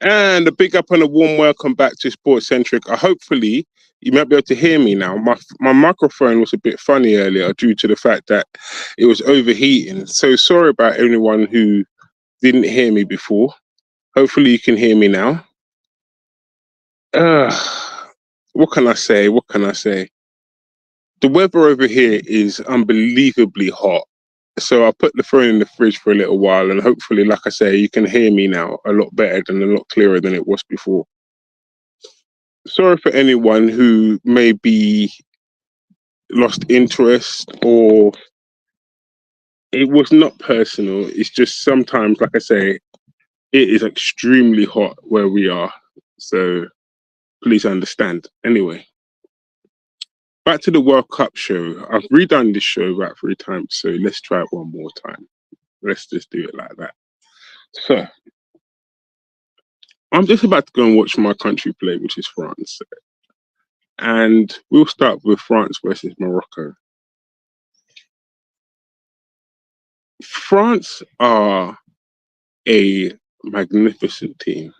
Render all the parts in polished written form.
And a big up and a warm welcome back to SportSentric. Hopefully, you might be able to hear me now. My microphone was a bit funny earlier due to the fact that it was overheating. So sorry about anyone who didn't hear me before. Hopefully, you can hear me now. Uh, what can I say? What can I say? The weather over here is unbelievably hot. So I'll put the phone in the fridge for a little while, and hopefully, like I say, you can hear me now a lot better and a lot clearer than it was before. Sorry for anyone who maybe lost interest, or it was not personal. It's just sometimes, like I say, it is extremely hot where we are. So please understand. Anyway, back to the World Cup show. I've redone this show about 3 times, so let's try it one more time. Let's just do it like that. So I'm just about to go and watch my country play, which is France. And we'll start with France versus Morocco. France are a magnificent team.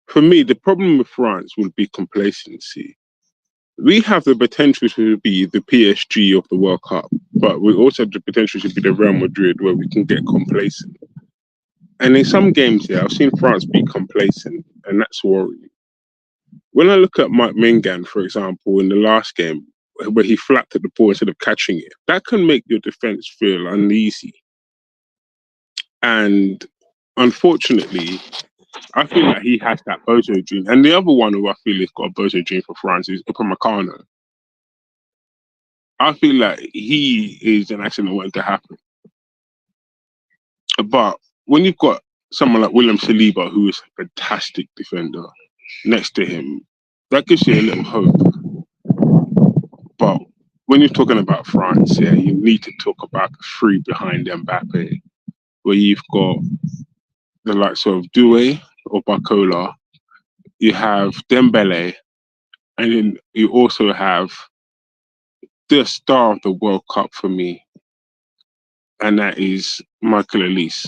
For me, the problem with France would be complacency. We have the potential to be the PSG of the World Cup, but we also have the potential to be the Real Madrid where we can get complacent. And in some games here, I've seen France be complacent, and that's worrying. When I look at Mike Mingan, for example, in the last game, where he flapped at the ball instead of catching it, that can make your defense feel uneasy. And unfortunately, I feel like he has that Bozo gene. And the other one who I feel has got a Bozo gene for France is Upamecano. I feel like he is an accident waiting to happen. But when you've got someone like William Saliba, who is a fantastic defender, next to him, that gives you a little hope. But when you're talking about France, yeah, you need to talk about the three behind Mbappe, where you've got the likes of Doué or Barcola, you have Dembele, and then you also have the star of the World Cup for me, and that is Michael Elise.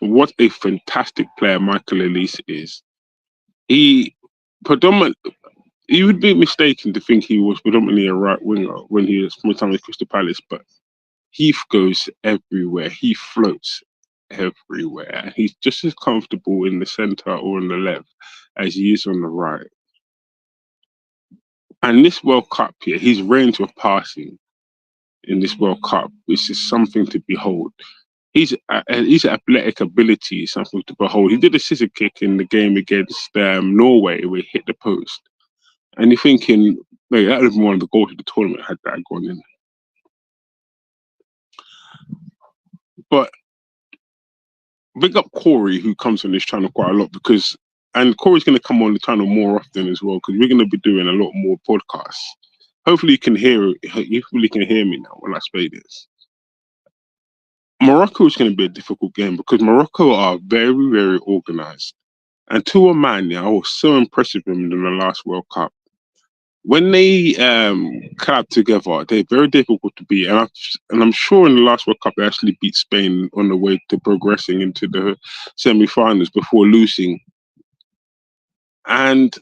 What a fantastic player Michael Elise is. He predominantly, you would be mistaken to think he was predominantly a right winger when he was from the time with Crystal Palace, but he goes everywhere. He floats everywhere. He's just as comfortable in the centre or on the left as he is on the right. And this World Cup here, his range of passing in this World Cup is just something to behold. His athletic ability is something to behold. He did a scissor kick in the game against Norway where he hit the post. And you're thinking, mate, that would have been one of the goals of the tournament had that gone in. But big up Corey, who comes on this channel quite a lot, and Corey's going to come on the channel more often as well, because we're going to be doing a lot more podcasts. Hopefully you can hear me now when I say this. Morocco is going to be a difficult game because Morocco are very, very organised. And to a man, I was so impressed with them in the last World Cup. When they collab together, they're very difficult to beat. And I'm sure in the last World Cup, they actually beat Spain on the way to progressing into the semi-finals before losing. And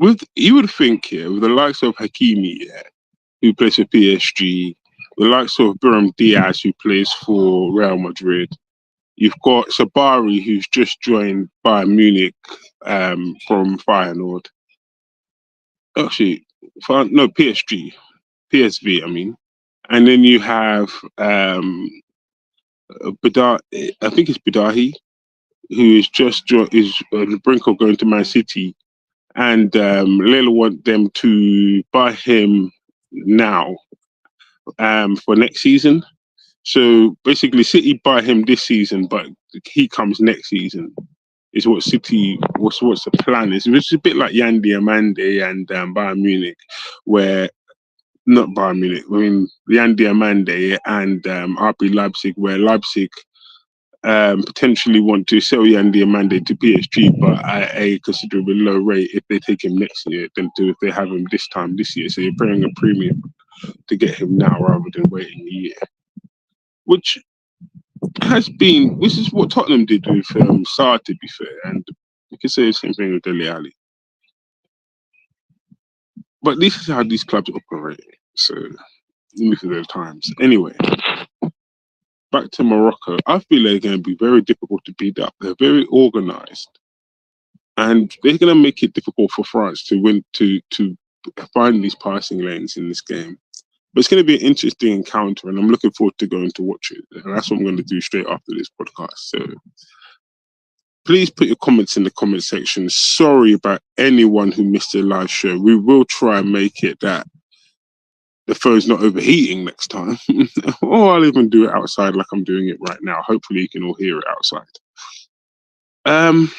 you would think here, with the likes of Hakimi, who plays for PSG, the likes of Biram Diaz, who plays for Real Madrid, you've got Sabari, who's just joined Bayern Munich from Feyenoord. Actually, no, PSV, I mean. And then you have I think it's Badahi, who is just on the brink of going to Man City. And Lille want them to buy him now for next season. So basically, City buy him this season, but he comes next season. Is what City, what's the plan is. It's a bit like Yandy Amande and Bayern Munich, where not Bayern Munich, I mean Yandy Amande and RB Leipzig, where Leipzig potentially want to sell Yandy Amande to PSG, but at a considerably low rate if they take him next year than if they have him this year. So you're paying a premium to get him now rather than waiting a year. Which has been. This is what Tottenham did with Sarr, to be fair, and you can say the same thing with Dele Alli. But this is how these clubs operate. So look at those times. Anyway, back to Morocco. I feel they're going to be very difficult to beat up. They're very organised, and they're going to make it difficult for France to win to find these passing lanes in this game. But it's going to be an interesting encounter, and I'm looking forward to going to watch it. And that's what I'm going to do straight after this podcast. So please put your comments in the comment section. Sorry about anyone who missed the live show. We will try and make it that the phone's not overheating next time. Or I'll even do it outside like I'm doing it right now. Hopefully you can all hear it outside. And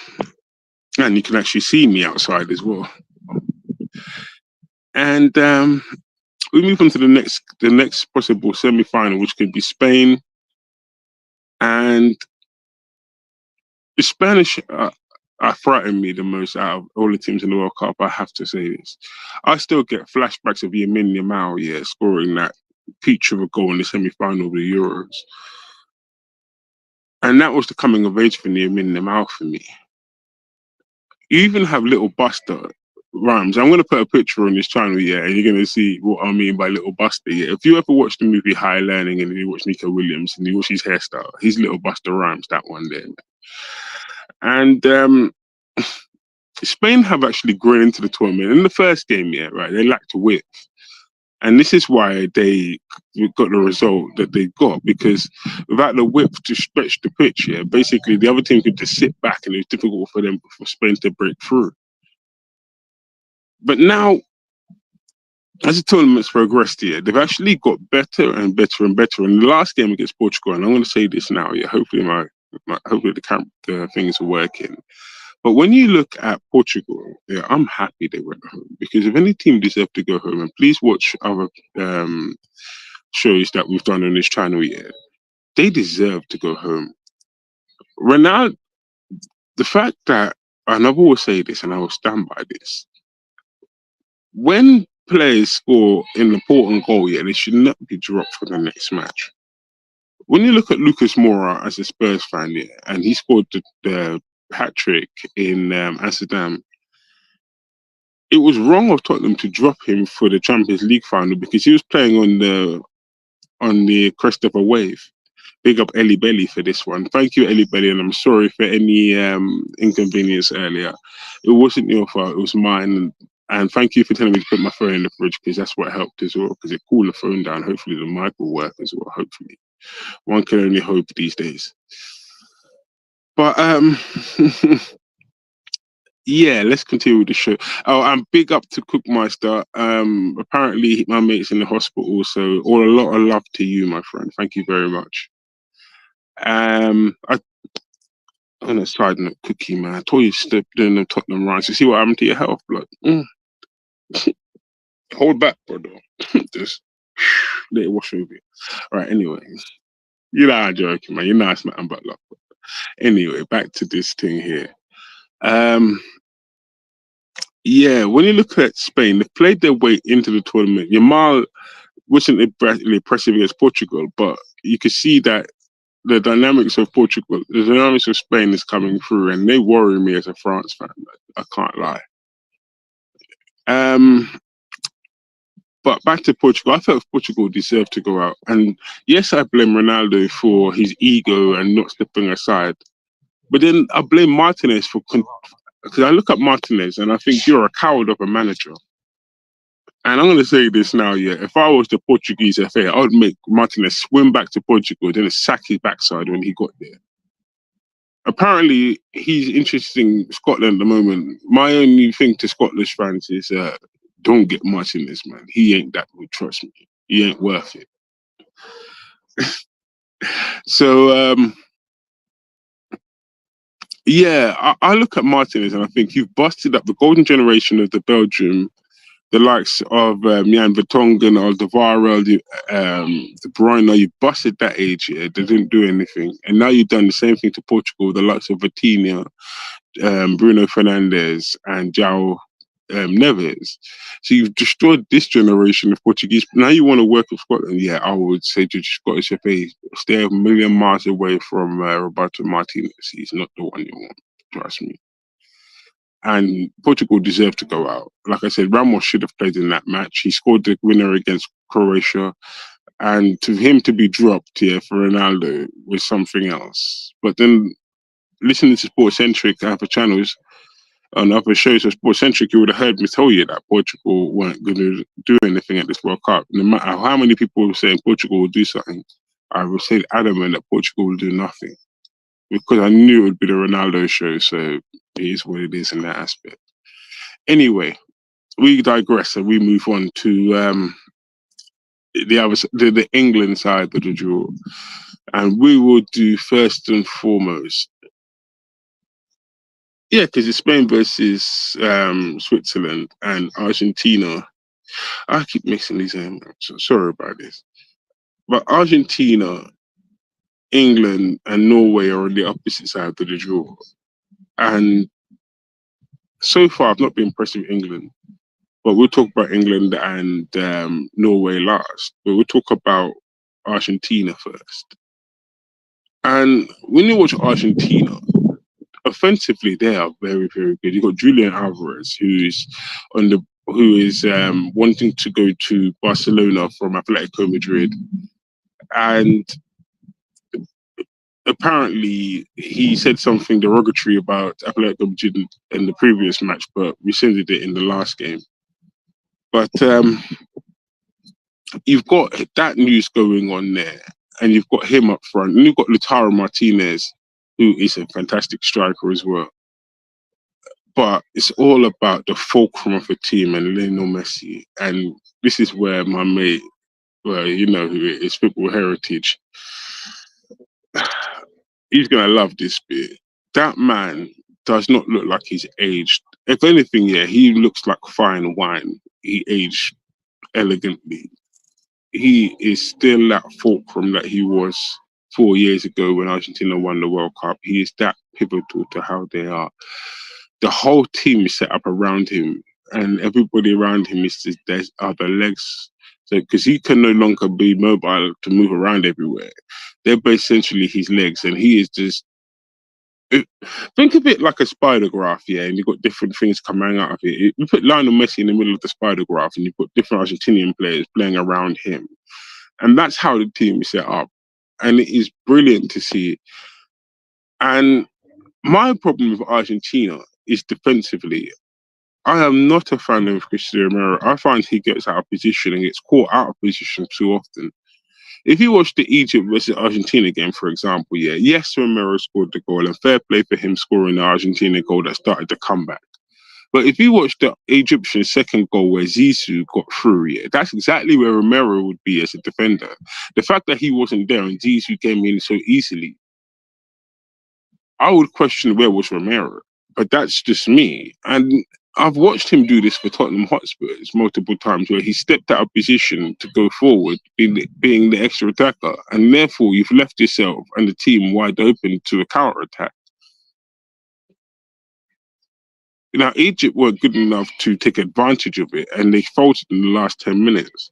you can actually see me outside as well. And we move on to the next possible semi-final, which could be Spain. And the Spanish are frighten me the most out of all the teams in the World Cup. I have to say this. I still get flashbacks of Lamine Yamal, scoring that peach of a goal in the semi-final of the Euros. And that was the coming of age for Lamine Yamal for me. You even have Little Buster rhymes. I'm going to put a picture on this channel, and you're going to see what I mean by Little Buster. If you ever watch the movie High Learning and you watch Nico Williams and you watch his hairstyle, he's Little Buster Rhymes, that one there. And Spain have actually grown into the tournament. In the first game, they lacked width. And this is why they got the result that they got, because without the width to stretch the pitch, basically the other team could just sit back and it was difficult for Spain to break through. But now, as the tournament's progressed here, they've actually got better and better and better. In the last game against Portugal, and I'm going to say this now, hopefully hopefully the things are working. But when you look at Portugal, I'm happy they went home, because if any team deserved to go home, and please watch other shows that we've done on this channel, they deserve to go home. Ronaldo, the fact that, and I've always say this, and I will stand by this, when players score an important goal, they should not be dropped for the next match. When you look at Lucas Moura as a Spurs fan, and he scored the hat-trick in Amsterdam, it was wrong of Tottenham to drop him for the Champions League final, because he was playing on the crest of a wave. Big up Ellie Belly for this one. Thank you, Ellie Belly, and I'm sorry for any inconvenience earlier. It wasn't your fault, it was mine. And thank you for telling me to put my phone in the fridge, because that's what helped as well, because it cooled the phone down. Hopefully the mic will work as well, hopefully. One can only hope these days. But let's continue with the show. Oh, and big up to Cookmeister. Apparently my mate's in the hospital, so a lot of love to you, my friend. Thank you very much. On a side note, Cookie, man, I told you to stop doing the Tottenham runs. You see what happened to your health, blood? Hold back, brother. Just let it wash over you. All right, anyway. You know I'm joking, man. You know it's nothing but luck. Anyway, back to this thing here. When you look at Spain, they've played their way into the tournament. Yamal wasn't impressive against Portugal, but you could see that the dynamics of Portugal, the dynamics of Spain is coming through, and they worry me as a France fan. I can't lie. But back to Portugal, I felt Portugal deserved to go out. And yes, I blame Ronaldo for his ego and not stepping aside. But then I blame Martinez because I look at Martinez and I think you're a coward of a manager. And I'm going to say this now, if I was the Portuguese FA, I would make Martinez swim back to Portugal, then sack his backside when he got there. Apparently, he's interested in Scotland at the moment. My only thing to Scottish fans is don't get Martinez, man. He ain't that good, trust me. He ain't worth it. So, I look at Martinez and I think you've busted up the golden generation of the Belgium, the likes of Jan Vertonghen, Alderweireld, De Bruyne. You busted that age, They didn't do anything. And now you've done the same thing to Portugal, the likes of Vitinha, Bruno Fernandes, and João Neves. So you've destroyed this generation of Portuguese. Now you want to work with Scotland? Yeah, I would say to Scottish FA, stay a million miles away from Roberto Martinez. He's not the one you want. Trust me. And Portugal deserve to go out. Like I said, Ramos should have played in that match. He scored the winner against Croatia. And to him to be dropped here for Ronaldo was something else. But then listening to SportSentric, other channels, on other shows of SportSentric, you would have heard me tell you that Portugal weren't going to do anything at this World Cup. No matter how many people were saying Portugal will do something, I would say adamant that Portugal will do nothing. Because I knew it would be the Ronaldo show, so it is what it is in that aspect. Anyway, we digress and we move on to the England side of the draw. And we will do first and foremost. Yeah, because it's Spain versus Switzerland and Argentina. I keep mixing these in, so sorry about this. But Argentina, England, and Norway are on the opposite side of the draw. And so far, I've not been impressed with England. But we'll talk about England and Norway last. But we'll talk about Argentina first. And when you watch Argentina, offensively, they are very, very good. You've got Julian Alvarez, who is wanting to go to Barcelona from Atletico Madrid, and apparently he said something derogatory about Atletico Madrid in the previous match, but rescinded it in the last game. But you've got that news going on there, and you've got him up front, and you've got Lautaro Martinez, who is a fantastic striker as well. But it's all about the fulcrum of a team and Lionel Messi. And this is where my mate, well, you know who it is, Football Heritage, he's going to love this bit. That man does not look like he's aged. If anything, yeah, he looks like fine wine. He aged elegantly. He is still that fulcrum that he was 4 years ago when Argentina won the World Cup. He is that pivotal to how they are. The whole team is set up around him, and everybody around him are the legs. So, because he can no longer be mobile to move around everywhere, they're essentially his legs, and he is just. Think of it like a spider graph, yeah, and you've got different things coming out of it. You put Lionel Messi in the middle of the spider graph, and you put different Argentinian players playing around him, and that's how the team is set up, and it is brilliant to see. And my problem with Argentina is defensively. I am not a fan of Cristiano Romero. I find he gets out of position and gets caught out of position too often. If you watch the Egypt versus Argentina game, for example, yeah, yes, Romero scored the goal, and fair play for him scoring the Argentina goal that started the comeback. But if you watch the Egyptian second goal where Zizou got through, yeah, that's exactly where Romero would be as a defender. The fact that he wasn't there and Zizou came in so easily, I would question where was Romero. But that's just me. And I've watched him do this for Tottenham Hotspurs multiple times where he stepped out of position to go forward, being the extra attacker. And therefore, you've left yourself and the team wide open to a counter-attack. Now, Egypt weren't good enough to take advantage of it, and they faltered in the last 10 minutes.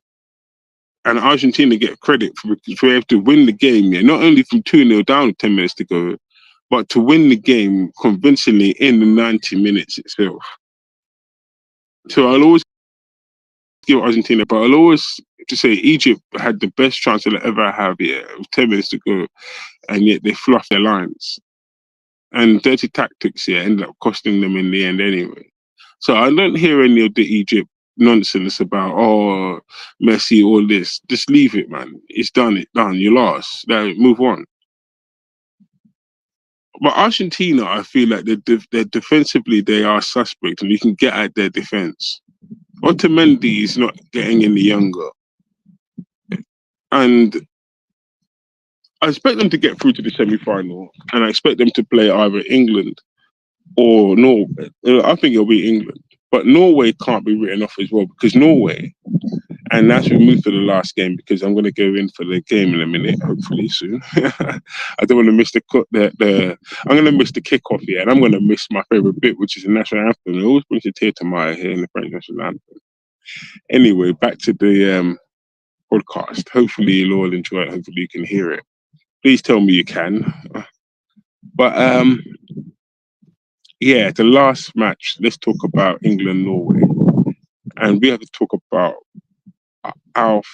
And Argentina get credit for able to win the game, yeah, not only from 2-0 down with 10 minutes to go, but to win the game convincingly in the 90 minutes itself. So I'll always give Argentina, but I'll always to say Egypt had the best chance they'll ever have here with 10 minutes to go, and yet they fluffed their lines. And dirty tactics here ended up costing them in the end anyway. So I don't hear any of the Egypt nonsense about, oh, Messi, all this. Just leave it, man. It's done, you lost. Now move on. But Argentina, I feel like they're defensively, they are suspect, and you can get at their defense. Otamendi is not getting any younger. And I expect them to get through to the semi-final, and I expect them to play either England or Norway. I think it'll be England. But Norway can't be written off as well, because Norway, And as we move to the last game, because I'm going to go in for the game in a minute, hopefully soon. I don't want to miss I'm going to miss the kickoff here, and I'm going to miss my favorite bit, which is the national anthem. It always brings a tear to my eye here in the French national anthem. Anyway, back to the podcast. Hopefully you'll all enjoy it. Hopefully you can hear it. Please tell me you can. But yeah, the last match. Let's talk about England-Norway, and we have to talk about Alf.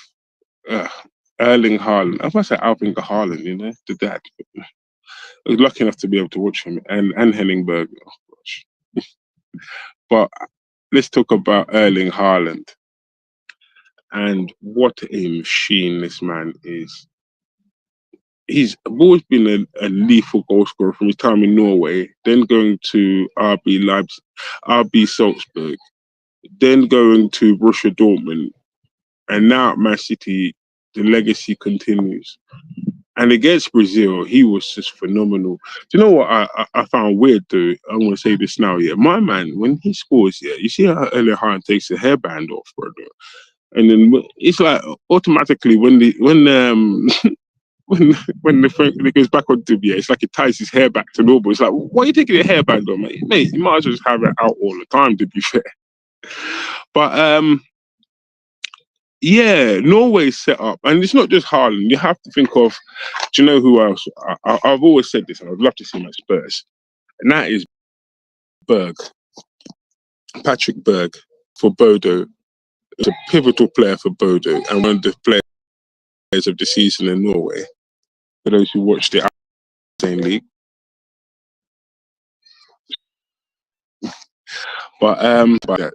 Erling Haaland. I was about to say Alvin Haaland, you know, the dad. I was lucky enough to be able to watch him and Henningberg. Oh, gosh. But let's talk about Erling Haaland and what a machine this man is. He's always been a lethal goal scorer from his time in Norway, then going to RB Salzburg, then going to Borussia Dortmund, and now at Man City, the legacy continues. And against Brazil, he was just phenomenal. Do you know what I found weird, though? I'm going to say this now, yeah. My man, when he scores, yeah, you see how Erling Haaland takes the hairband off, brother? And then it's like automatically when when it goes back onto yeah, it's like it ties his hair back to normal. It's like, why are you taking your hairband on, mate? Mate, you might as well just have it out all the time, to be fair. But yeah, Norway's set up, and it's not just Haaland. You have to think of, do you know who else? I've always said this, and I'd love to see him at Spurs, and that is Berg, Patrick Berg for Bodo. He's a pivotal player for Bodo, and one of the players of the season in Norway. For those who watched the league, but that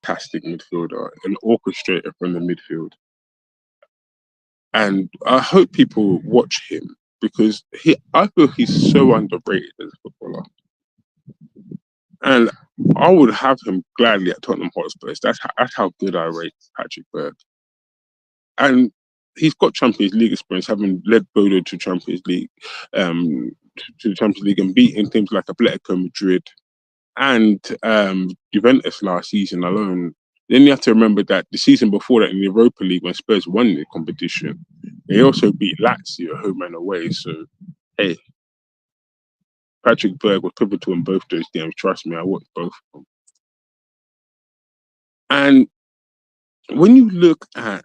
fantastic midfielder, an orchestrator from the midfield. And I hope people watch him because I feel he's so underrated as a footballer. And I would have him gladly at Tottenham Hotspurs. That's how good I rate Patrick Berg. And he's got Champions League experience, having led Bodo to Champions League, to the Champions League and beating teams like Atletico Madrid and Juventus last season alone. Then you have to remember that the season before that in the Europa League, when Spurs won the competition, they also beat Lazio home and away. So, hey, Patrick Berg was pivotal in both those games. Trust me, I watched both of them. And when you look at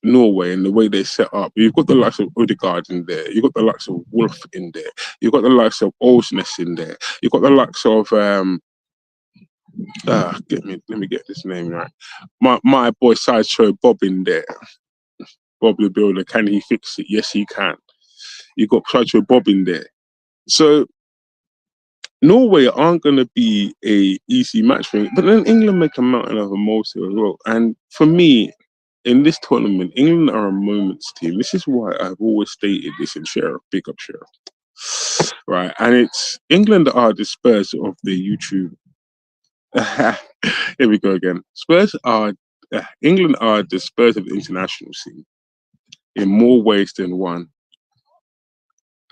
Norway and the way they set up, you've got the likes of Odegaard in there, you've got the likes of Wolf in there, you've got the likes of Olsness in there, you've got the likes of let me get this name right. My boy Sideshow Bob in there. Bob the Builder, can he fix it? Yes, he can. You got Sideshow Bob in there. So Norway aren't going to be a easy match for him, but then England make a mountain of a molehill as well. And for me, in this tournament, England are a moments team. This is why I've always stated this in Sheriff, big up Sheriff. Right, and it's England are the Spurs of the YouTube. Here we go again. England are the Spurs of the international scene in more ways than one.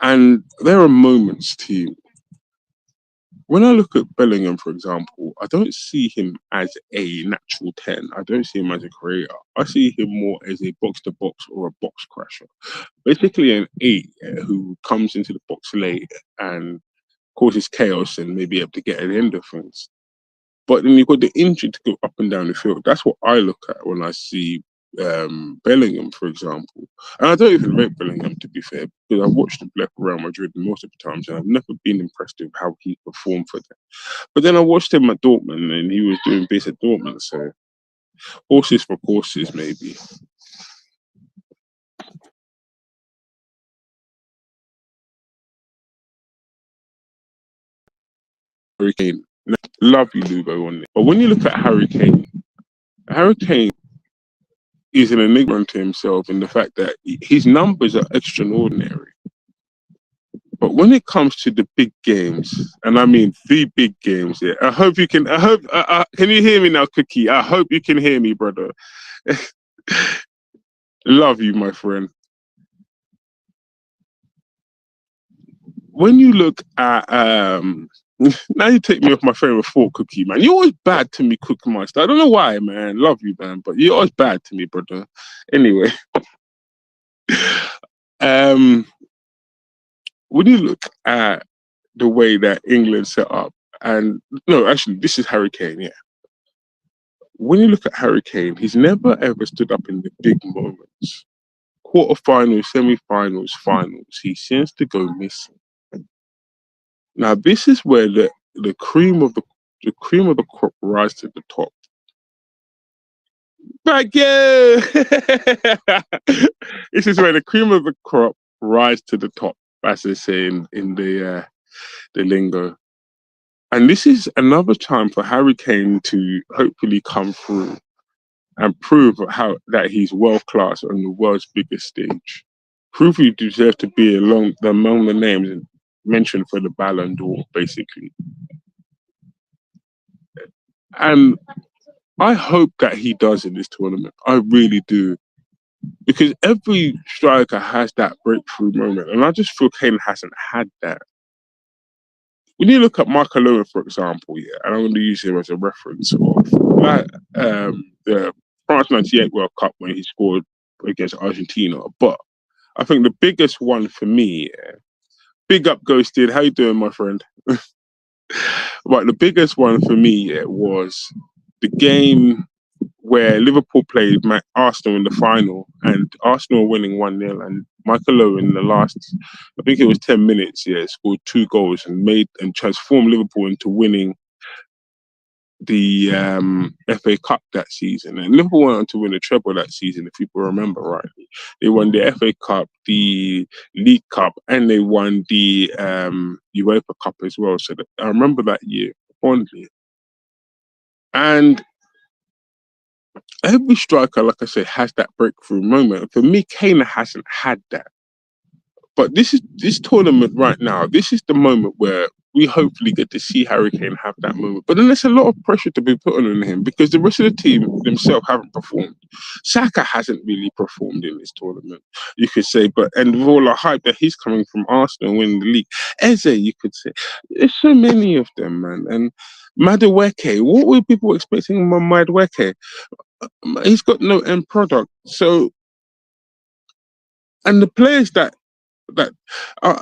And there are moments team. When I look at Bellingham, for example, I don't see him as a natural 10. I don't see him as a creator. I see him more as a box-to-box or a box crasher. Basically an 8 who comes into the box late and causes chaos and may be able to get at the end of things. But then you've got the injury to go up and down the field. That's what I look at when I see Bellingham, for example. And I don't even rate Bellingham, to be fair, because I've watched him play for Real Madrid most of the times, and I've never been impressed with how he performed for them. But then I watched him at Dortmund, and he was doing base at Dortmund, so horses for courses, maybe. Harry Kane. Love you, Lubo, on it. But when you look at Harry Kane is an enigma unto himself in the fact that his numbers are extraordinary. But when it comes to the big games, and I mean the big games, yeah, I hope you can. Can you hear me now, Cookie? I hope you can hear me, brother. Love you, my friend. When you look at Now you take me off my favorite fork cookie, man. You're always bad to me, Cookie Master. I don't know why, man. Love you, man, but you're always bad to me, brother. Anyway, um, when you look at the way that England set up, and no, actually, this is Harry Kane. Yeah, when you look at Harry Kane, he's never ever stood up in the big moments, quarterfinals, semi-finals, finals. He seems to go missing. Now, this is where the cream of the crop rise to the top. Thank you. This is where the cream of the crop rise to the top, as they say in the lingo. And this is another time for Harry Kane to hopefully come through and prove how that he's world class on the world's biggest stage. Prove you deserve to be among the names mentioned for the Ballon d'Or, basically. And I hope that he does in this tournament. I really do. Because every striker has that breakthrough moment. And I just feel Kane hasn't had that. When you look at Michael Owen, for example, yeah, and I'm going to use him as a reference of that, the France 98 World Cup when he scored against Argentina. But I think the biggest one for me, yeah, big up Ghosted, how you doing, my friend? Right, the biggest one for me, yeah, was the game where Liverpool played Arsenal in the final, and Arsenal were winning 1-0, and Michael Owen in the last, I think it was 10 minutes, yeah, scored 2 goals and made and transformed Liverpool into winning the FA Cup that season. And Liverpool went on to win a treble that season, if people remember rightly. They won the FA Cup, the League Cup, and they won the UEFA Cup as well. So I remember that year fondly. And every striker, like I say, has that breakthrough moment. For me, Kane hasn't had that. But this tournament right now. This is the moment where we hopefully get to see Harry Kane have that moment. But then there's a lot of pressure to be put on him because the rest of the team themselves haven't performed. Saka hasn't really performed in this tournament, you could say. But and with all the hype that he's coming from Arsenal winning the league, Eze, you could say. There's so many of them, man. And Madueke, what were people expecting from Madueke? He's got no end product. So, and the players that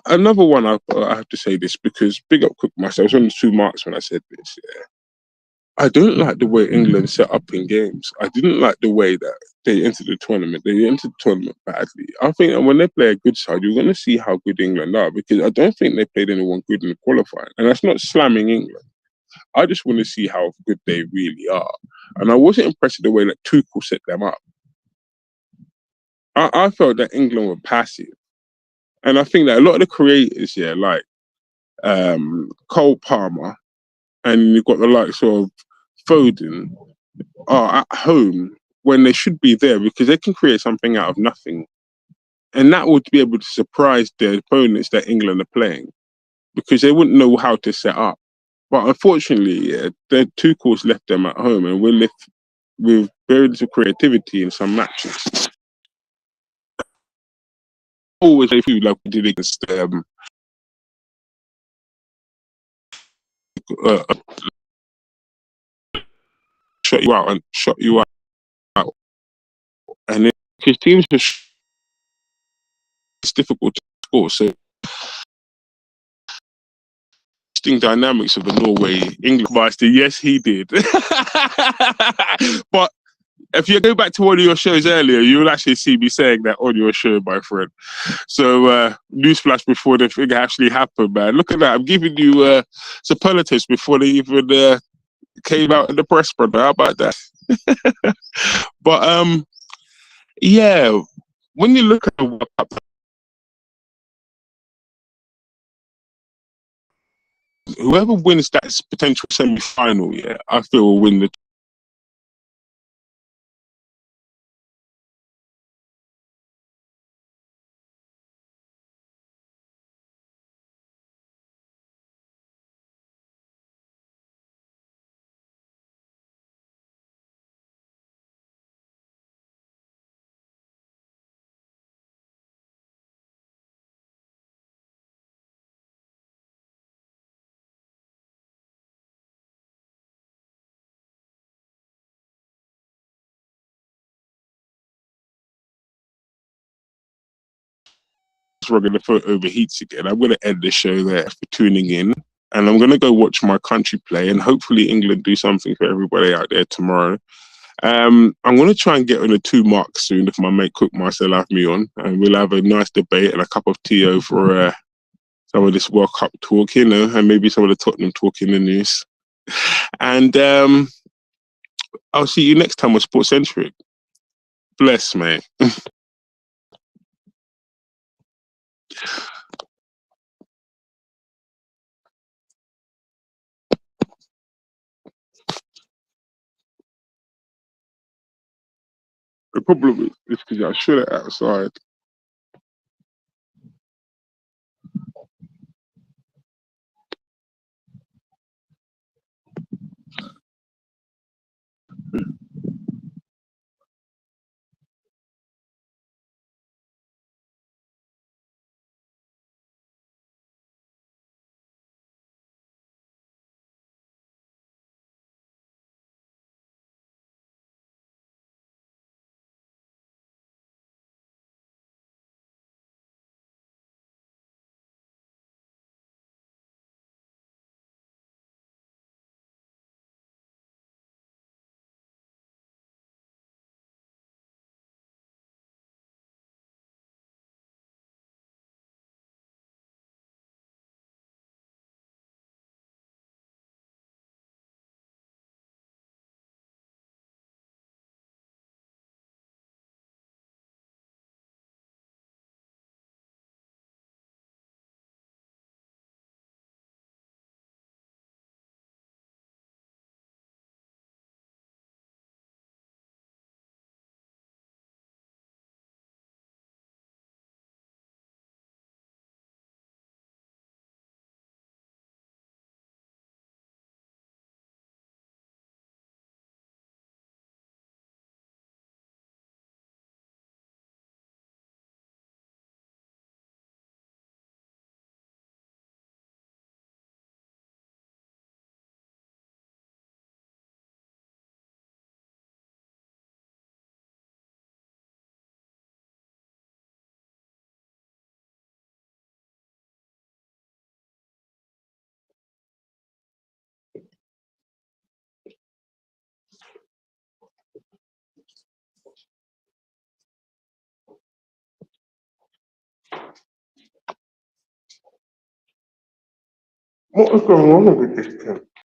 another one I have to say this because big up Cook myself. I was on the 2 marks when I said this. Yeah. I don't like the way England set up in games. I didn't like the way that they entered the tournament. They entered the tournament badly. I think that when they play a good side, you're going to see how good England are because I don't think they played anyone good in the qualifying. And that's not slamming England. I just want to see how good they really are. And I wasn't impressed with the way that Tuchel set them up. I felt that England were passive. And I think that a lot of the creators, yeah, like Cole Palmer, and you've got the likes of Foden, are at home when they should be there because they can create something out of nothing. And that would be able to surprise the opponents that England are playing because they wouldn't know how to set up. But unfortunately, yeah, their 2 calls left them at home and we're left with very little creativity in some matches. Always a few like we did against uh, shut you out. And because teams are it's difficult to score. So interesting dynamics of the Norway England master. Yes, he did. But if you go back to one of your shows earlier, you'll actually see me saying that on your show, my friend. So newsflash before the thing actually happened, man. Look at that. I'm giving you superlatives before they even came out in the press, brother. How about that? But yeah, when you look at the World Cup, whoever wins that potential semi-final, yeah, I feel will win the rugged the phone overheats again. I'm going to end the show there for tuning in. And I'm going to go watch my country play and hopefully England do something for everybody out there tomorrow. I'm going to try and get on a 2 marks soon if my mate Cook Marcel have me on. And we'll have a nice debate and a cup of tea over some of this World Cup talk, you know, and maybe some of the Tottenham talk in the news. And I'll see you next time on SportSentric. Bless, mate. The problem is because I should have outside. What was going on with this thing?